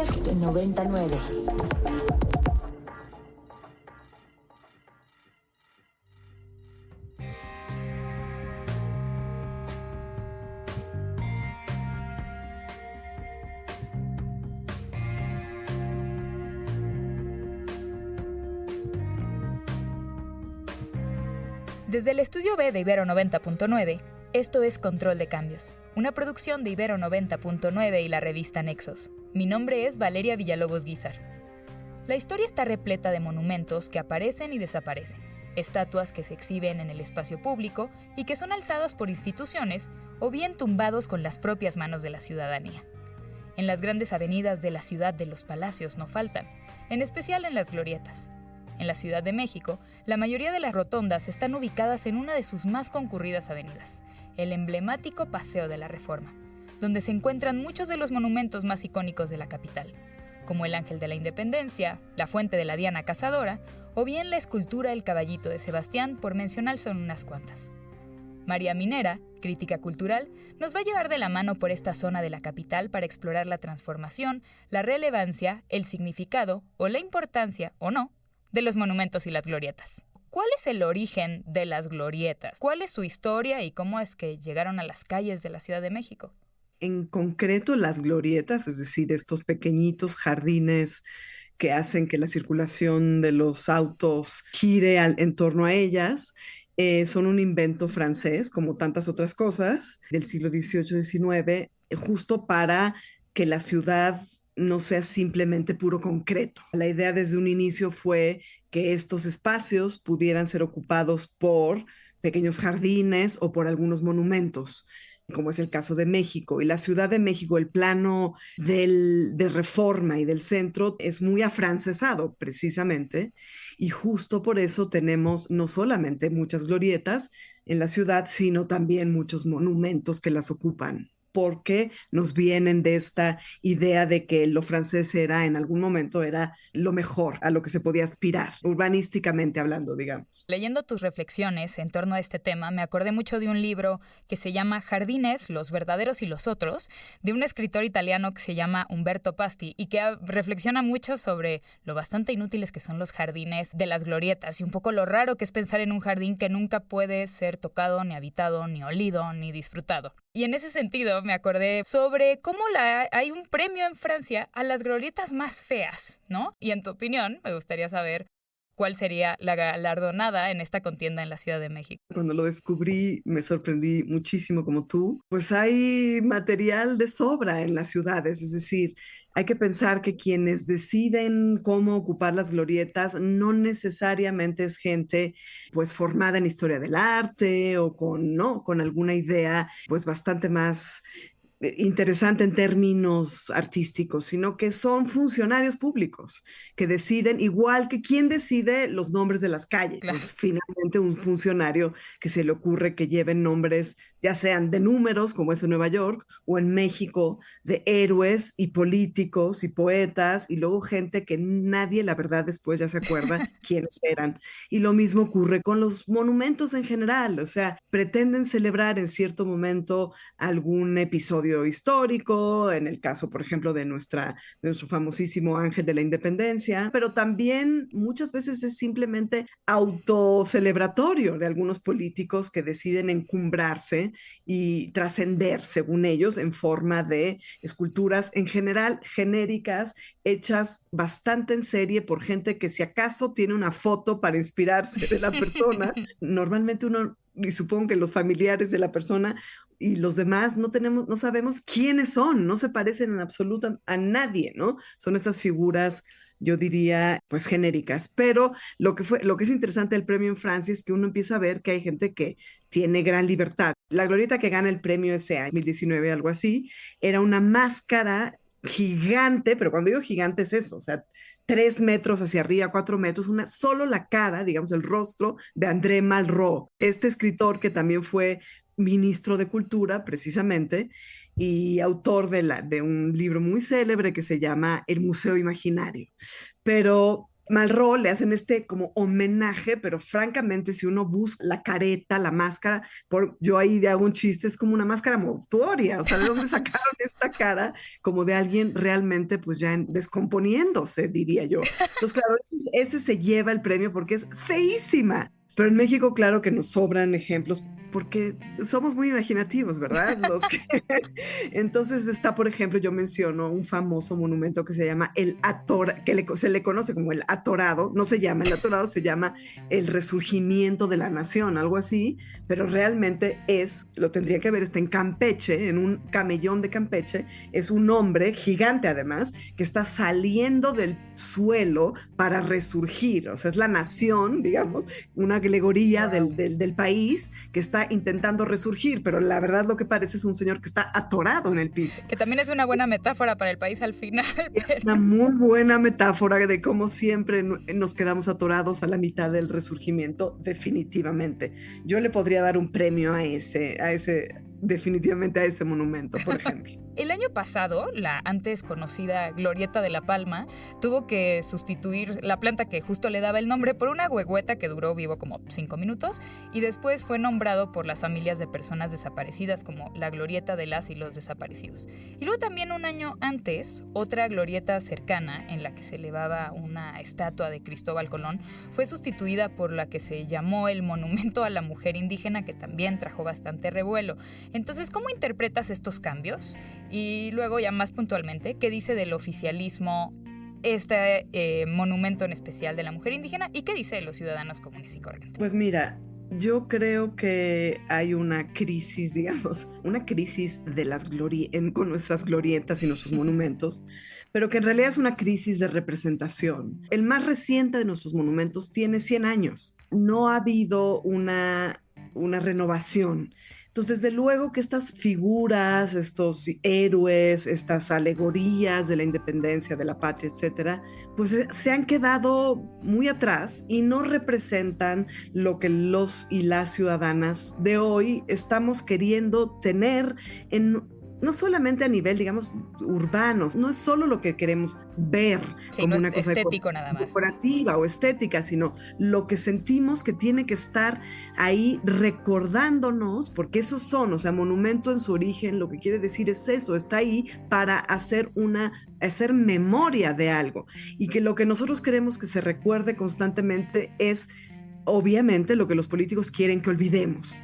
Budapest 99. Desde el estudio B de Ibero 90.9, esto es Control de Cambios, una producción de Ibero 90.9 y la revista Nexos. Mi nombre es Valeria Villalobos Guízar. La historia está repleta de monumentos que aparecen y desaparecen, estatuas que se exhiben en el espacio público y que son alzadas por instituciones o bien tumbados con las propias manos de la ciudadanía. En las grandes avenidas de la ciudad de los palacios no faltan, en especial en las glorietas. En la Ciudad de México, la mayoría de las rotondas están ubicadas en una de sus más concurridas avenidas, el emblemático Paseo de la Reforma, donde se encuentran muchos de los monumentos más icónicos de la capital, como el Ángel de la Independencia, la Fuente de la Diana Cazadora, o bien la escultura El Caballito de Sebastián, por mencionar son unas cuantas. María Minera, crítica cultural, nos va a llevar de la mano por esta zona de la capital para explorar la transformación, la relevancia, el significado, o la importancia, o no, de los monumentos y las glorietas. ¿Cuál es el origen de las glorietas? ¿Cuál es su historia y cómo es que llegaron a las calles de la Ciudad de México? En concreto, las glorietas, es decir, estos pequeñitos jardines que hacen que la circulación de los autos gire en torno a ellas, son un invento francés, como tantas otras cosas, del siglo XVIII-XIX, justo para que la ciudad no sea simplemente puro concreto. La idea desde un inicio fue que estos espacios pudieran ser ocupados por pequeños jardines o por algunos monumentos, como es el caso de México. Y la Ciudad de México, el plano de Reforma y del centro es muy afrancesado, precisamente, y justo por eso tenemos no solamente muchas glorietas en la ciudad, sino también muchos monumentos que las ocupan, porque nos vienen de esta idea de que lo francés era, en algún momento, era lo mejor a lo que se podía aspirar, urbanísticamente hablando, digamos. Leyendo tus reflexiones en torno a este tema, me acordé mucho de un libro que se llama Jardines, los verdaderos y los otros, de un escritor italiano que se llama Umberto Pasti y que reflexiona mucho sobre lo bastante inútiles que son los jardines de las glorietas y un poco lo raro que es pensar en un jardín que nunca puede ser tocado, ni habitado, ni olido, ni disfrutado. Y en ese sentido me acordé sobre cómo hay un premio en Francia a las glorietas más feas, ¿no? Y en tu opinión, me gustaría saber cuál sería la galardonada en esta contienda en la Ciudad de México. Cuando lo descubrí, me sorprendí muchísimo como tú. Pues hay material de sobra en las ciudades, es decir, hay que pensar que quienes deciden cómo ocupar las glorietas no necesariamente es gente pues formada en historia del arte o con, ¿no? con alguna idea pues bastante más interesante en términos artísticos, sino que son funcionarios públicos que deciden, igual que quien decide los nombres de las calles. Claro. Pues finalmente un funcionario que se le ocurre que lleven nombres, ya sean de números, como es en Nueva York, o en México, de héroes y políticos y poetas, y luego gente que nadie, la verdad, después ya se acuerda quiénes eran. Y lo mismo ocurre con los monumentos en general, o sea, pretenden celebrar en cierto momento algún episodio histórico, en el caso, por ejemplo, de nuestro famosísimo Ángel de la Independencia, pero también muchas veces es simplemente autocelebratorio de algunos políticos que deciden encumbrarse y trascender, según ellos, en forma de esculturas en general genéricas, hechas bastante en serie por gente que si acaso tiene una foto para inspirarse de la persona, normalmente uno, y supongo que los familiares de la persona y los demás no sabemos quiénes son, no se parecen en absoluto a nadie, ¿no? Son estas figuras, yo diría, pues genéricas. Pero lo que es interesante del premio en Francia es que uno empieza a ver que hay gente que tiene gran libertad. La glorieta que gana el premio ese año, 2019, algo así, era una máscara gigante, pero cuando digo gigante es eso, o sea, 3 metros hacia arriba, 4 metros, solo la cara, digamos, el rostro de André Malraux, este escritor que también fue ministro de Cultura, precisamente, y autor de un libro muy célebre que se llama El Museo Imaginario. Pero Malraux le hacen este como homenaje, pero francamente si uno busca la careta, la máscara, yo ahí hago un chiste, es como una máscara mortuoria, o sea, ¿de dónde sacaron esta cara como de alguien realmente pues ya descomponiéndose, diría yo? Entonces, claro, ese se lleva el premio porque es feísima. Pero en México, claro que nos sobran ejemplos porque somos muy imaginativos, ¿verdad? Entonces está, por ejemplo, yo menciono un famoso monumento que se llama el Atorado, se le conoce como el Atorado, no se llama el Atorado, se llama el Resurgimiento de la Nación, algo así, pero realmente lo tendría que ver, está en Campeche, en un camellón de Campeche, es un hombre gigante además, que está saliendo del suelo para resurgir, o sea, es la nación, digamos, una alegoría Wow. del país que está intentando resurgir, pero la verdad lo que parece es un señor que está atorado en el piso. Que también es una buena metáfora para el país al final. Es Pero... una muy buena metáfora de cómo siempre nos quedamos atorados a la mitad del resurgimiento, definitivamente. Yo le podría dar un premio definitivamente a ese monumento, por ejemplo. El año pasado, la antes conocida Glorieta de la Palma tuvo que sustituir la planta que justo le daba el nombre por una huehueta que duró vivo como 5 minutos y después fue nombrado por las familias de personas desaparecidas como la Glorieta de las y los desaparecidos. Y luego también un año antes, otra glorieta cercana en la que se elevaba una estatua de Cristóbal Colón fue sustituida por la que se llamó el Monumento a la Mujer Indígena, que también trajo bastante revuelo. Entonces, ¿cómo interpretas estos cambios? Y luego, ya más puntualmente, ¿qué dice del oficialismo este monumento en especial de la mujer indígena y qué dice de los ciudadanos comunes y corrientes? Pues mira, yo creo que hay una crisis, digamos, una crisis de con nuestras glorietas y nuestros monumentos, pero que en realidad es una crisis de representación. El más reciente de nuestros monumentos tiene 100 años. No ha habido una renovación. Entonces, desde luego que estas figuras, estos héroes, estas alegorías de la independencia, de la patria, etcétera, pues se han quedado muy atrás y no representan lo que los y las ciudadanas de hoy estamos queriendo tener no solamente a nivel, digamos, urbano, no es solo lo que queremos ver Sí, como no es una cosa estético nada más. decorativa o estética, sino lo que sentimos que tiene que estar ahí recordándonos, porque esos son, o sea, monumento en su origen, lo que quiere decir es eso, está ahí para hacer memoria de algo, y que lo que nosotros queremos que se recuerde constantemente es, obviamente, lo que los políticos quieren que olvidemos.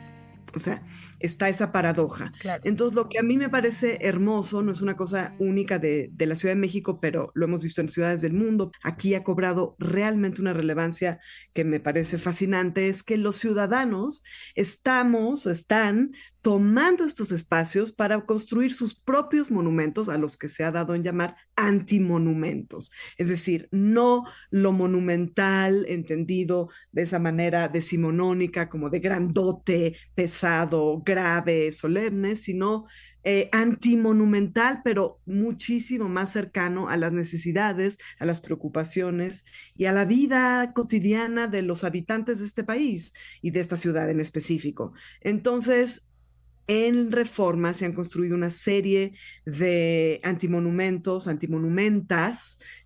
O sea, está esa paradoja. Claro. Entonces, lo que a mí me parece hermoso, no es una cosa única de la Ciudad de México, pero lo hemos visto en ciudades del mundo, aquí ha cobrado realmente una relevancia que me parece fascinante, es que los ciudadanos están tomando estos espacios para construir sus propios monumentos, a los que se ha dado en llamar antimonumentos. Es decir, no lo monumental entendido de esa manera decimonónica, como de grandote, pesado, grave, solemne, sino antimonumental, pero muchísimo más cercano a las necesidades, a las preocupaciones y a la vida cotidiana de los habitantes de este país y de esta ciudad en específico. Entonces, en Reforma se han construido una serie de antimonumentas,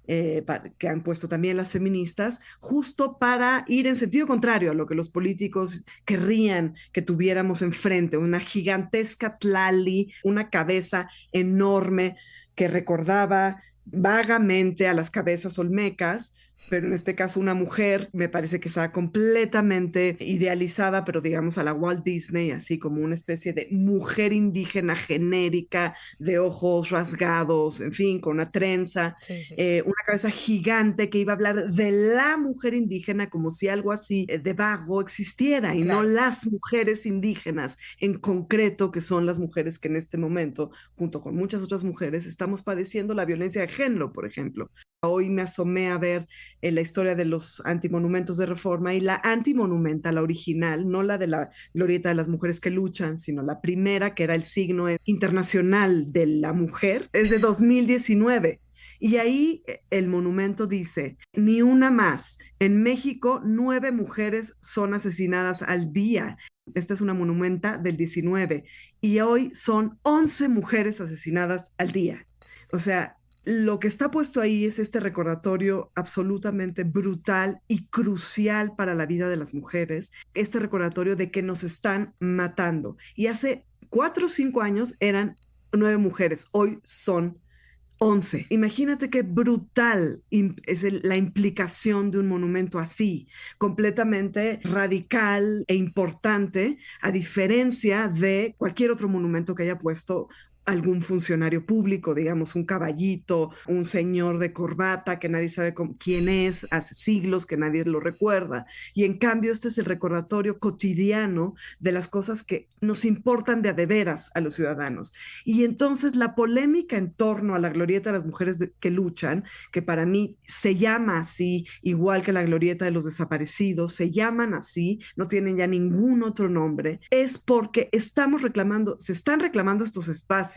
que han puesto también las feministas, justo para ir en sentido contrario a lo que los políticos querrían que tuviéramos enfrente, una gigantesca tlali, una cabeza enorme que recordaba vagamente a las cabezas olmecas, pero en este caso una mujer, me parece que está completamente idealizada, pero digamos a la Walt Disney, así como una especie de mujer indígena genérica, de ojos rasgados, en fin, con una trenza, Sí, sí. una cabeza gigante que iba a hablar de la mujer indígena como si algo así de vago existiera y no Claro. las mujeres indígenas en concreto, que son las mujeres que en este momento, junto con muchas otras mujeres, estamos padeciendo la violencia de género, por ejemplo. Hoy me asomé a ver la historia de los antimonumentos de Reforma y la antimonumenta, la original, no la de la glorieta de las mujeres que luchan, sino la primera, que era el signo internacional de la mujer, es de 2019. Y ahí el monumento dice, ni una más. En México, 9 mujeres son asesinadas al día. Esta es una monumenta del 19. Y hoy son 11 mujeres asesinadas al día. O sea, Lo que está puesto ahí es este recordatorio absolutamente brutal y crucial para la vida de las mujeres, este recordatorio de que nos están matando. Y hace 4 o 5 años eran 9 mujeres, hoy son 11. Imagínate qué brutal es la implicación de un monumento así, completamente radical e importante, a diferencia de cualquier otro monumento que haya puesto algún funcionario público, digamos, un caballito, un señor de corbata que nadie sabe quién es, hace siglos que nadie lo recuerda. Y en cambio, este es el recordatorio cotidiano de las cosas que nos importan de a de veras a los ciudadanos. Y entonces la polémica en torno a la glorieta de las mujeres que luchan, que para mí se llama así, igual que la glorieta de los desaparecidos, se llaman así, no tienen ya ningún otro nombre, es porque se están reclamando estos espacios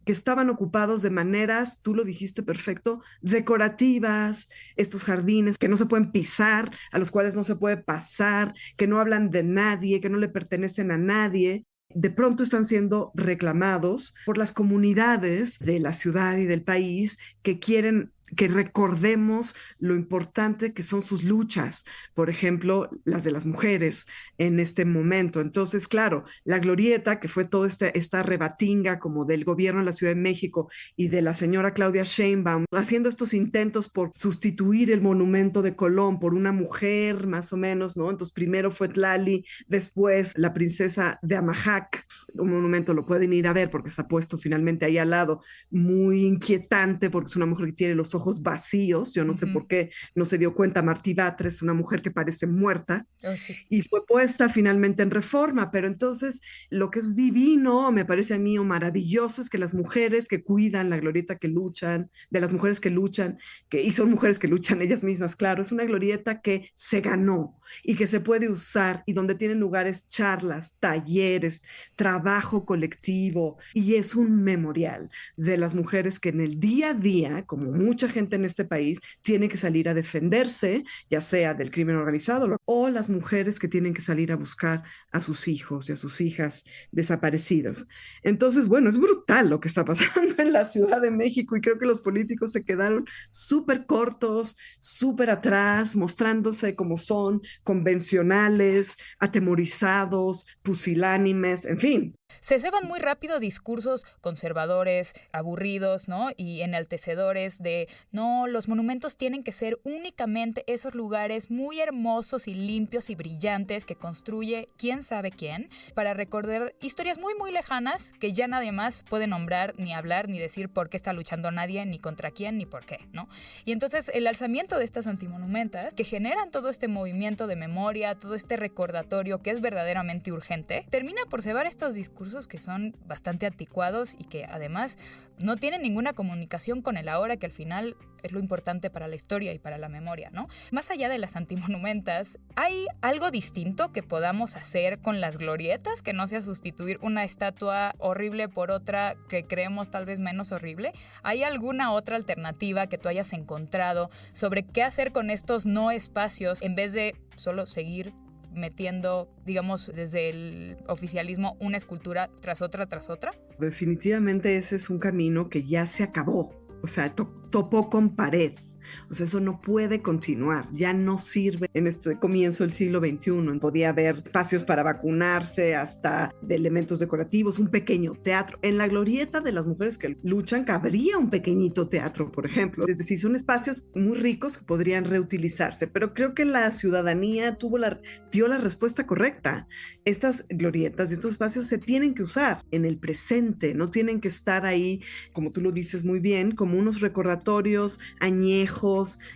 que estaban ocupados de maneras, tú lo dijiste perfecto, decorativas, estos jardines que no se pueden pisar, a los cuales no se puede pasar, que no hablan de nadie, que no le pertenecen a nadie. De pronto están siendo reclamados por las comunidades de la ciudad y del país que quieren que recordemos lo importante que son sus luchas, por ejemplo, las de las mujeres en este momento. Entonces, claro, la glorieta, que fue toda esta rebatinga como del gobierno de la Ciudad de México y de la señora Claudia Sheinbaum, haciendo estos intentos por sustituir el monumento de Colón por una mujer, más o menos, ¿no? Entonces, primero fue Tlali, después la princesa de Amajac, un monumento lo pueden ir a ver porque está puesto finalmente ahí al lado, muy inquietante porque es una mujer que tiene los ojos vacíos, yo no sé por qué no se dio cuenta Martí Batres, una mujer que parece muerta, Sí. y fue puesta finalmente en Reforma, pero entonces lo que es divino, me parece a mí, o maravilloso, es que las mujeres que cuidan la glorieta que luchan, de las mujeres que luchan, y son mujeres que luchan ellas mismas, claro, es una glorieta que se ganó y que se puede usar y donde tienen lugares charlas, talleres, trabajo colectivo, y es un memorial de las mujeres que en el día a día, como mucha gente en este país, tiene que salir a defenderse, ya sea del crimen organizado o las mujeres que tienen que salir a buscar a sus hijos y a sus hijas desaparecidos. Entonces, bueno, es brutal lo que está pasando en la Ciudad de México y creo que los políticos se quedaron súper cortos, súper atrás, mostrándose como son, convencionales, atemorizados, pusilánimes, en fin. Se ceban muy rápido discursos conservadores, aburridos, ¿no? Y enaltecedores de, no, los monumentos tienen que ser únicamente esos lugares muy hermosos y limpios y brillantes que construye quién sabe quién, para recordar historias muy, muy lejanas que ya nadie más puede nombrar, ni hablar, ni decir por qué está luchando nadie, ni contra quién, ni por qué, ¿no? Y entonces el alzamiento de estas antimonumentas, que generan todo este movimiento de memoria, todo este recordatorio que es verdaderamente urgente, termina por cebar estos discursos que son bastante anticuados y que además no tienen ninguna comunicación con el ahora, que al final es lo importante para la historia y para la memoria, ¿no? Más allá de las antimonumentas, ¿hay algo distinto que podamos hacer con las glorietas que no sea sustituir una estatua horrible por otra que creemos tal vez menos horrible? ¿Hay alguna otra alternativa que tú hayas encontrado sobre qué hacer con estos no espacios en vez de solo seguir metiendo, digamos, desde el oficialismo una escultura tras otra? Definitivamente ese es un camino que ya se acabó, o sea, topó con pared. O sea, eso no puede continuar, ya no sirve. En este comienzo del siglo XXI podía haber espacios para vacunarse, hasta de elementos decorativos, un pequeño teatro. En la glorieta de las mujeres que luchan cabría un pequeñito teatro, por ejemplo. Es decir, son espacios muy ricos que podrían reutilizarse, pero creo que la ciudadanía dio la respuesta correcta. Estas glorietas y estos espacios se tienen que usar en el presente, no tienen que estar ahí, como tú lo dices muy bien, como unos recordatorios añejos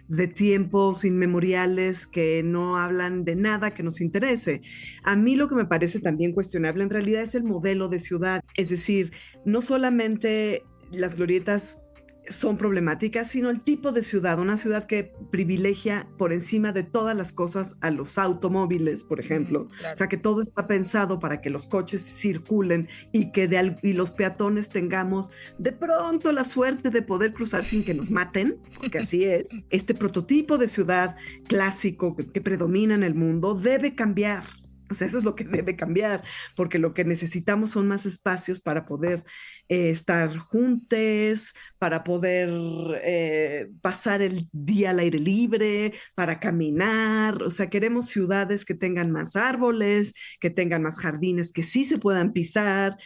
de tiempos inmemoriales que no hablan de nada que nos interese. A mí lo que me parece también cuestionable en realidad es el modelo de ciudad, es decir, no solamente las glorietas son problemáticas, sino el tipo de ciudad, una ciudad que privilegia por encima de todas las cosas a los automóviles, por ejemplo. Claro. O sea, que todo está pensado para que los coches circulen y que y los peatones tengamos de pronto la suerte de poder cruzar sin que nos maten, porque así es. Este prototipo de ciudad clásico que predomina en el mundo debe cambiar. O sea, eso es lo que debe cambiar, porque lo que necesitamos son más espacios para poder estar juntos, para poder pasar el día al aire libre, para caminar. O sea, queremos ciudades que tengan más árboles, que tengan más jardines, que sí se puedan pisar.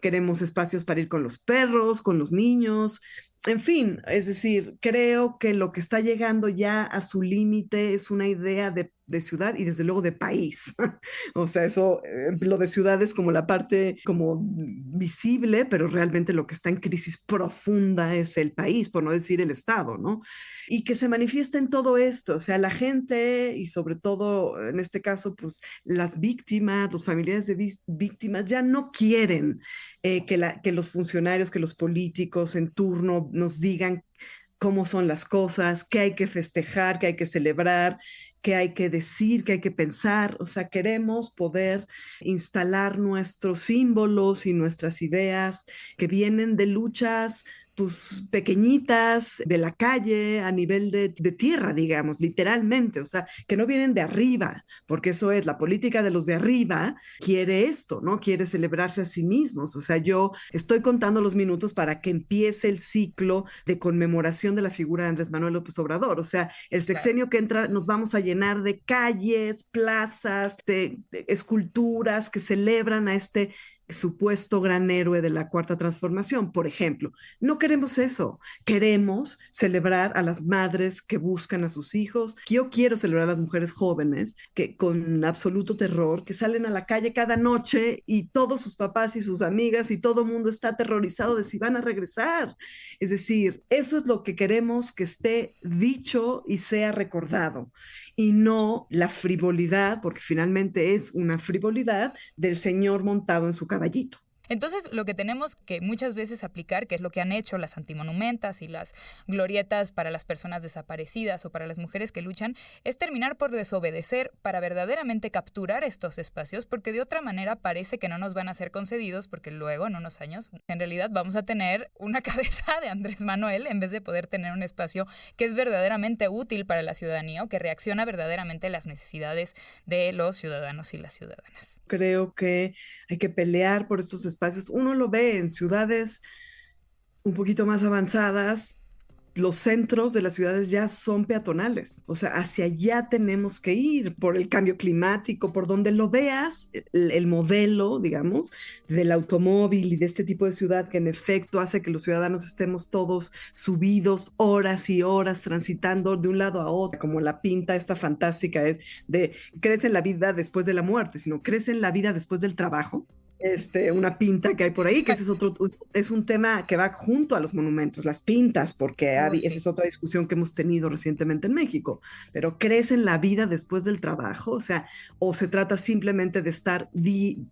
Queremos espacios para ir con los perros, con los niños. En fin, es decir, creo que lo que está llegando ya a su límite es una idea de ciudad y desde luego de país. O sea, eso, lo de ciudad es como la parte como visible, pero realmente lo que está en crisis profunda es el país, por no decir el Estado, ¿no? Y que se manifiesta en todo esto, o sea, la gente y sobre todo en este caso, pues las víctimas, los familiares de víctimas ya no quieren que los funcionarios, que los políticos en turno nos digan cómo son las cosas, qué hay que festejar, qué hay que celebrar, qué hay que decir, qué hay que pensar. O sea, queremos poder instalar nuestros símbolos y nuestras ideas que vienen de luchas pues pequeñitas de la calle a nivel de tierra, digamos, literalmente, o sea, que no vienen de arriba, porque eso es, la política de los de arriba quiere esto, ¿no? Quiere celebrarse a sí mismos, o sea, yo estoy contando los minutos para que empiece el ciclo de conmemoración de la figura de Andrés Manuel López Obrador, o sea, el sexenio que entra nos vamos a llenar de calles, plazas, de esculturas que celebran a este supuesto gran héroe de la cuarta transformación, por ejemplo. No queremos eso, queremos celebrar a las madres que buscan a sus hijos. Yo quiero celebrar a las mujeres jóvenes que con absoluto terror, que salen a la calle cada noche y todos sus papás y sus amigas y todo el mundo está aterrorizado de si van a regresar. Es decir, eso es lo que queremos que esté dicho y sea recordado y no la frivolidad, porque finalmente es una frivolidad del señor montado en su caballito. Entonces, lo que tenemos que muchas veces aplicar, que es lo que han hecho las antimonumentas y las glorietas para las personas desaparecidas o para las mujeres que luchan, es terminar por desobedecer para verdaderamente capturar estos espacios, porque de otra manera parece que no nos van a ser concedidos, porque luego, en unos años, en realidad vamos a tener una cabeza de Andrés Manuel en vez de poder tener un espacio que es verdaderamente útil para la ciudadanía o que reacciona verdaderamente a las necesidades de los ciudadanos y las ciudadanas. Creo que hay que pelear por estos espacios. Uno lo ve en ciudades un poquito más avanzadas, los centros de las ciudades ya son peatonales, o sea, hacia allá tenemos que ir por el cambio climático, por donde lo veas, el modelo, digamos, del automóvil y de este tipo de ciudad que en efecto hace que los ciudadanos estemos todos subidos horas y horas transitando de un lado a otro, como la pinta esta fantástica es de crece en la vida después de la muerte, sino crece en la vida después del trabajo. Una pinta que hay por ahí, que ese es un tema que va junto a los monumentos, las pintas, porque Sí. esa es otra discusión que hemos tenido recientemente en México, pero ¿crees en la vida después del trabajo? O sea, o se trata simplemente de estar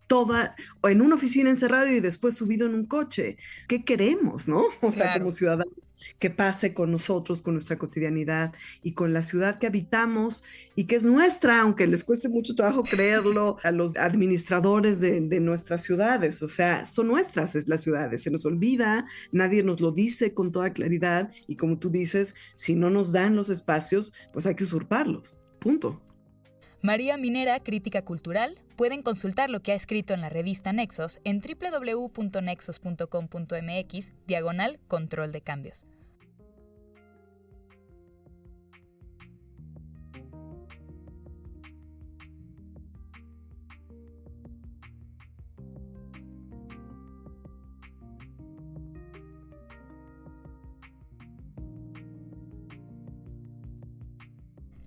toda, o en una oficina encerrado y después subido en un coche. ¿Qué queremos, no? O sea, Claro. como ciudadanos, que pase con nosotros, con nuestra cotidianidad y con la ciudad que habitamos y que es nuestra, aunque les cueste mucho trabajo creerlo a los administradores de nuestras ciudades. O sea, son nuestras las ciudades, se nos olvida, nadie nos lo dice con toda claridad y como tú dices, si no nos dan los espacios, pues hay que usurparlos. Punto. María Minera, crítica cultural. Pueden consultar lo que ha escrito en la revista Nexos en www.nexos.com.mx/control de cambios.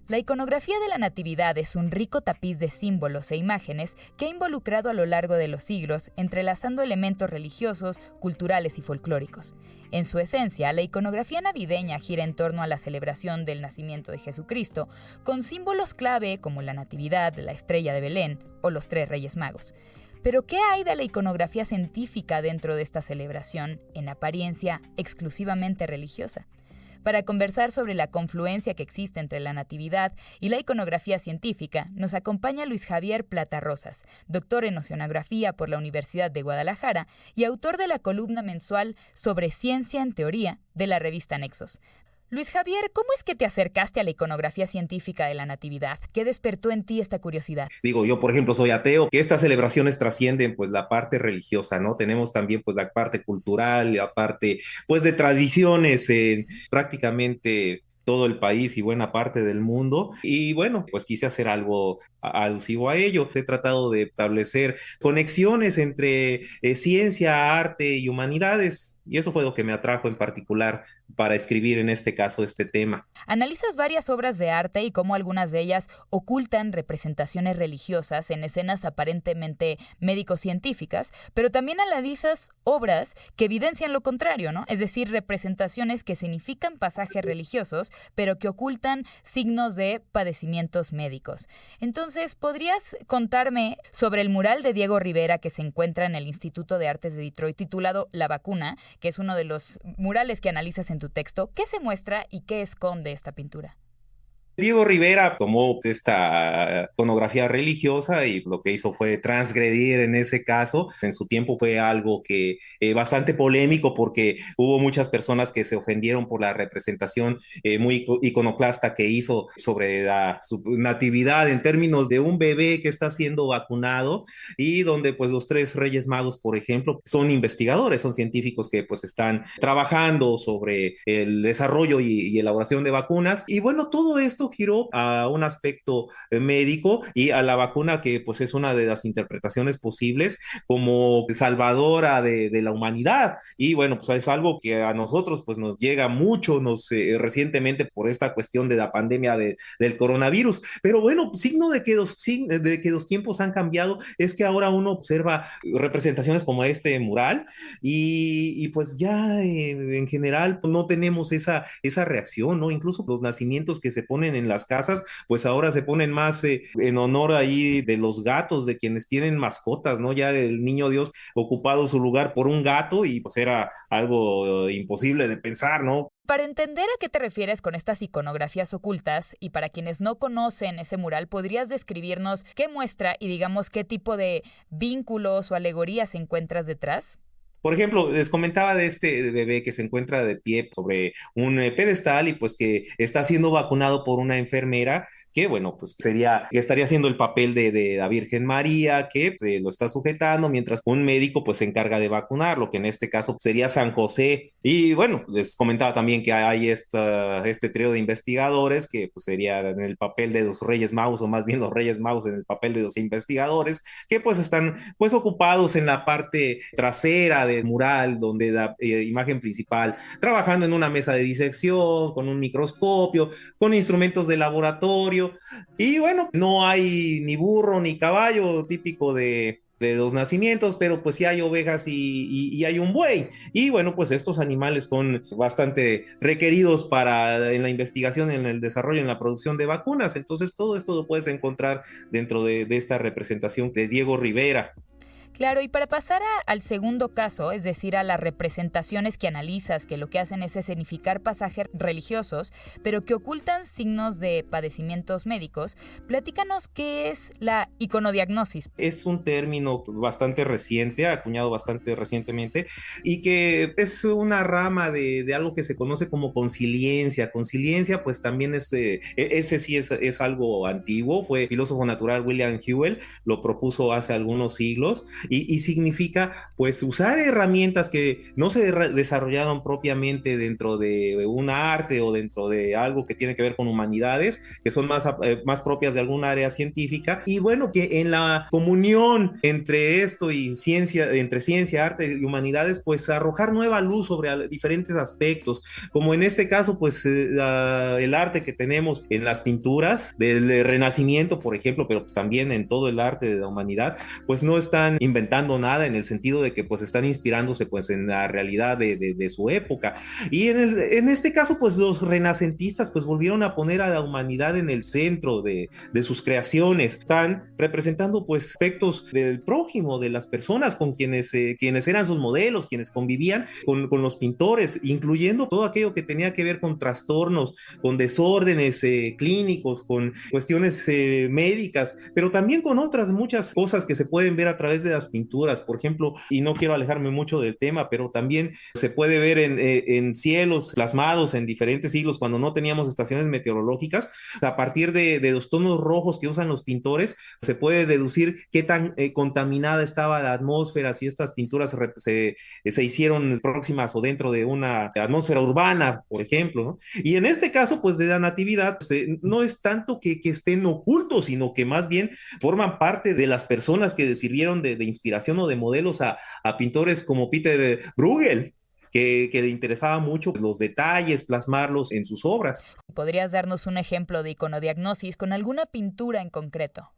La iconografía de la Natividad es un rico tapiz de símbolos e imágenes que ha involucrado a lo largo de los siglos, entrelazando elementos religiosos, culturales y folclóricos. En su esencia, la iconografía navideña gira en torno a la celebración del nacimiento de Jesucristo, con símbolos clave como la Natividad, la estrella de Belén o los 3 Reyes Magos. Pero, ¿qué hay de la iconografía científica dentro de esta celebración, en apariencia exclusivamente religiosa? Para conversar sobre la confluencia que existe entre la natividad y la iconografía científica, nos acompaña Luis Javier Plata Rosas, doctor en oceanografía por la Universidad de Guadalajara y autor de la columna mensual sobre ciencia en teoría de la revista Nexos. Luis Javier, ¿cómo es que te acercaste a la iconografía científica de la Natividad? ¿Qué despertó en ti esta curiosidad? Digo, yo por ejemplo soy ateo, que estas celebraciones trascienden pues la parte religiosa, ¿no? Tenemos también pues la parte cultural, la parte pues de tradiciones en prácticamente todo el país y buena parte del mundo. Y bueno, pues quise hacer algo alusivo a ello. He tratado de establecer conexiones entre ciencia, arte y humanidades. Y eso fue lo que me atrajo en particular para escribir en este caso este tema. Analizas varias obras de arte y cómo algunas de ellas ocultan representaciones religiosas en escenas aparentemente médico-científicas, pero también analizas obras que evidencian lo contrario, ¿no? Es decir, representaciones que significan pasajes religiosos, pero que ocultan signos de padecimientos médicos. Entonces, ¿podrías contarme sobre el mural de Diego Rivera que se encuentra en el Instituto de Artes de Detroit titulado La Vacuna, que es uno de los murales que analizas en tu texto? ¿Qué se muestra y qué esconde esta pintura? Diego Rivera tomó esta iconografía religiosa y lo que hizo fue transgredir en ese caso. En su tiempo fue algo que bastante polémico porque hubo muchas personas que se ofendieron por la representación muy iconoclasta que hizo sobre su natividad en términos de un bebé que está siendo vacunado y donde pues los tres Reyes Magos, por ejemplo, son investigadores, son científicos que pues están trabajando sobre el desarrollo y elaboración de vacunas. Y bueno, todo esto giró a un aspecto médico y a la vacuna que pues es una de las interpretaciones posibles como salvadora de la humanidad. Y bueno, pues es algo que a nosotros pues nos llega mucho recientemente por esta cuestión de la pandemia del coronavirus. Pero bueno, signo de que los tiempos han cambiado es que ahora uno observa representaciones como este mural y pues ya en general pues, no tenemos esa reacción, ¿no? Incluso los nacimientos que se ponen en las casas, pues ahora se ponen más en honor ahí de los gatos, de quienes tienen mascotas, ¿no? Ya el niño Dios ocupado su lugar por un gato y pues era algo imposible de pensar, ¿no? Para entender a qué te refieres con estas iconografías ocultas y para quienes no conocen ese mural, ¿podrías describirnos qué muestra y digamos qué tipo de vínculos o alegorías encuentras detrás? Por ejemplo, les comentaba de este bebé que se encuentra de pie sobre un pedestal y pues que está siendo vacunado por una enfermera que, bueno, pues que estaría haciendo el papel de la Virgen María, que lo está sujetando, mientras un médico pues se encarga de vacunarlo, que en este caso sería San José. Y bueno, les comentaba también que hay este trío de investigadores que pues sería en el papel de los Reyes Magos, o más bien los Reyes Magos en el papel de los investigadores, que pues están pues ocupados en la parte trasera del mural, donde la imagen principal, trabajando en una mesa de disección, con un microscopio, con instrumentos de laboratorio. Y bueno, no hay ni burro ni caballo típico de los nacimientos, pero pues sí hay ovejas y hay un buey. Y bueno, pues estos animales son bastante requeridos en la investigación, en el desarrollo, en la producción de vacunas. Entonces todo esto lo puedes encontrar dentro de esta representación de Diego Rivera. Claro, y para pasar al segundo caso, es decir, a las representaciones que analizas, que lo que hacen es escenificar pasajes religiosos, pero que ocultan signos de padecimientos médicos, platícanos qué es la iconodiagnosis. Es un término bastante reciente, acuñado bastante recientemente, y que es una rama de algo que se conoce como consiliencia. Consiliencia, pues también ese sí es algo antiguo, fue el filósofo natural William Whewell, lo propuso hace algunos siglos, y significa pues usar herramientas que no se desarrollaron propiamente dentro de un arte o dentro de algo que tiene que ver con humanidades, que son más propias de alguna área científica, y bueno, que en la comunión entre esto y ciencia, entre ciencia, arte y humanidades, pues arrojar nueva luz sobre diferentes aspectos, como en este caso pues el arte que tenemos en las pinturas del Renacimiento, por ejemplo, pero pues también en todo el arte de la humanidad, pues no están inventando nada en el sentido de que pues están inspirándose pues en la realidad de su época. Y en este caso pues los renacentistas pues volvieron a poner a la humanidad en el centro de sus creaciones. Están representando pues aspectos del prójimo, de las personas con quienes eran sus modelos, quienes convivían con los pintores, incluyendo todo aquello que tenía que ver con trastornos, con desórdenes clínicos, con cuestiones médicas, pero también con otras muchas cosas que se pueden ver a través de estas pinturas, por ejemplo, y no quiero alejarme mucho del tema, pero también se puede ver en cielos plasmados en diferentes siglos cuando no teníamos estaciones meteorológicas, a partir de los tonos rojos que usan los pintores, se puede deducir qué tan contaminada estaba la atmósfera, si estas pinturas se hicieron próximas o dentro de una atmósfera urbana, por ejemplo, ¿no? Y en este caso, pues de la natividad, pues, no es tanto que estén ocultos, sino que más bien forman parte de las personas que sirvieron de inspiración o de modelos a pintores como Peter Bruegel, que le interesaba mucho los detalles, plasmarlos en sus obras. ¿Podrías darnos un ejemplo de iconodiagnosis con alguna pintura en concreto?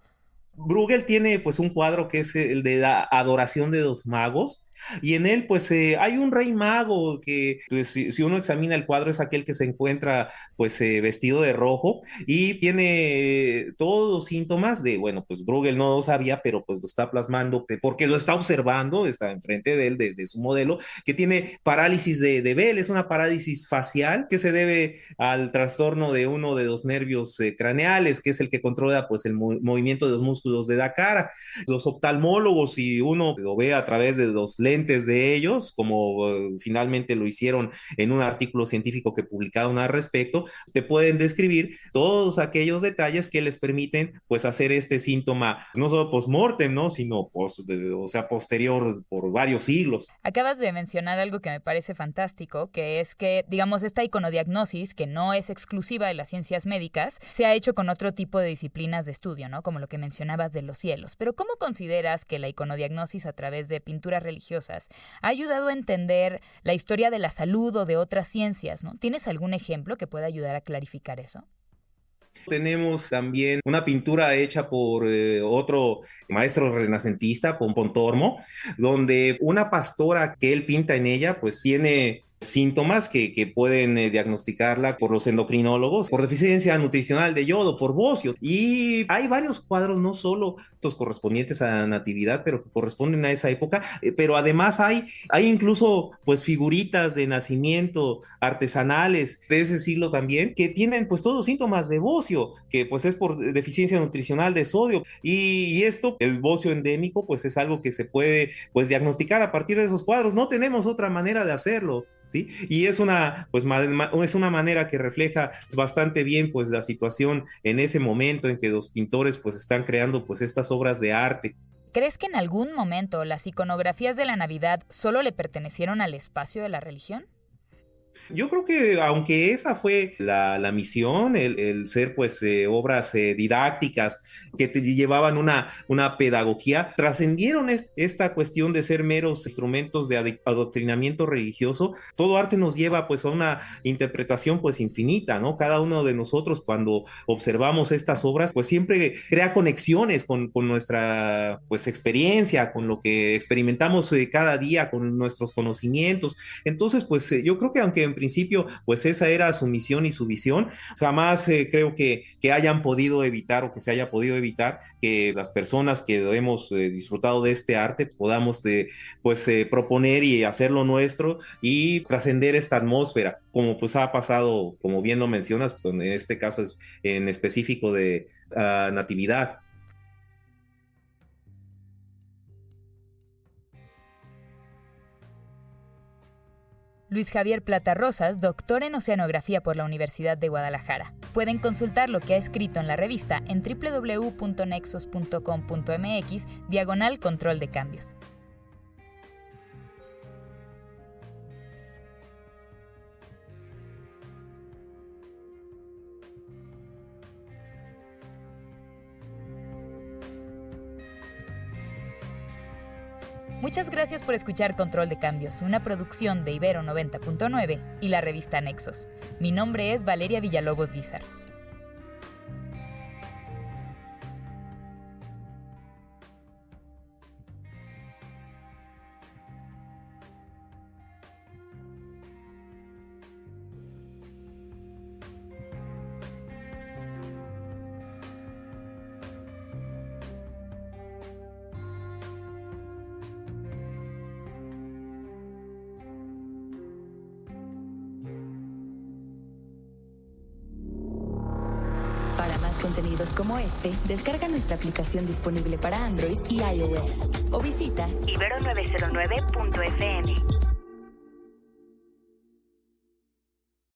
Bruegel tiene pues un cuadro que es el de la adoración de los magos, y en él pues hay un rey mago que pues, si uno examina el cuadro es aquel que se encuentra pues vestido de rojo y tiene todos los síntomas de, bueno, pues Bruegel no lo sabía, pero pues lo está plasmando porque lo está observando, está enfrente de él, de su modelo, que tiene parálisis de Bell, es una parálisis facial que se debe al trastorno de uno de los nervios craneales, que es el que controla pues el movimiento de los músculos de la cara. Los oftalmólogos, si uno lo ve a través de los lentes de ellos, como finalmente lo hicieron en un artículo científico que publicaron al respecto, te pueden describir todos aquellos detalles que les permiten pues hacer este síntoma, no solo post-mortem, ¿no? Sino o sea, posterior por varios siglos. Acabas de mencionar algo que me parece fantástico, que es que, digamos, esta iconodiagnosis, que no es exclusiva de las ciencias médicas, se ha hecho con otro tipo de disciplinas de estudio, ¿no? Como lo que mencionabas de los cielos. Pero ¿cómo consideras que la iconodiagnosis a través de pinturas religiosas ha ayudado a entender la historia de la salud o de otras ciencias, ¿no? ¿Tienes algún ejemplo que pueda ayudar a clarificar eso? Tenemos también una pintura hecha por otro maestro renacentista, Pontormo, donde una pastora que él pinta en ella, pues tiene síntomas que pueden diagnosticarla por los endocrinólogos, por deficiencia nutricional de yodo, por bocio. Y hay varios cuadros, no solo estos correspondientes a la natividad, pero que corresponden a esa época, pero además hay incluso pues figuritas de nacimiento artesanales de ese siglo también, que tienen pues todos los síntomas de bocio, que pues es por deficiencia nutricional de sodio. Y esto, el bocio endémico, pues es algo que se puede pues diagnosticar a partir de esos cuadros. No tenemos otra manera de hacerlo. ¿Sí? Y es es una manera que refleja bastante bien pues la situación en ese momento en que los pintores pues están creando pues estas obras de arte. ¿Crees que en algún momento las iconografías de la Navidad solo le pertenecieron al espacio de la religión? Yo creo que aunque esa fue la misión, el ser pues obras didácticas que te llevaban una pedagogía, trascendieron esta cuestión de ser meros instrumentos de adoctrinamiento religioso. Todo arte nos lleva pues a una interpretación pues infinita, ¿no? Cada uno de nosotros cuando observamos estas obras pues siempre crea conexiones con nuestra pues experiencia, con lo que experimentamos cada día, con nuestros conocimientos. Entonces pues yo creo que aunque en principio pues esa era su misión y su visión, jamás creo que hayan podido evitar o que se haya podido evitar que las personas que hemos disfrutado de este arte podamos pues proponer y hacerlo nuestro y trascender esta atmósfera, como pues ha pasado, como bien lo mencionas, pues, en este caso es en específico de natividad. Luis Javier Plata Rosas, doctor en Oceanografía por la Universidad de Guadalajara. Pueden consultar lo que ha escrito en la revista en www.nexos.com.mx/control de cambios. Muchas gracias por escuchar Control de Cambios, una producción de Ibero 90.9 y la revista Nexos. Mi nombre es Valeria Villalobos Guizar. contenidos como este, descarga nuestra aplicación disponible para Android y iOS o visita ibero909.fm.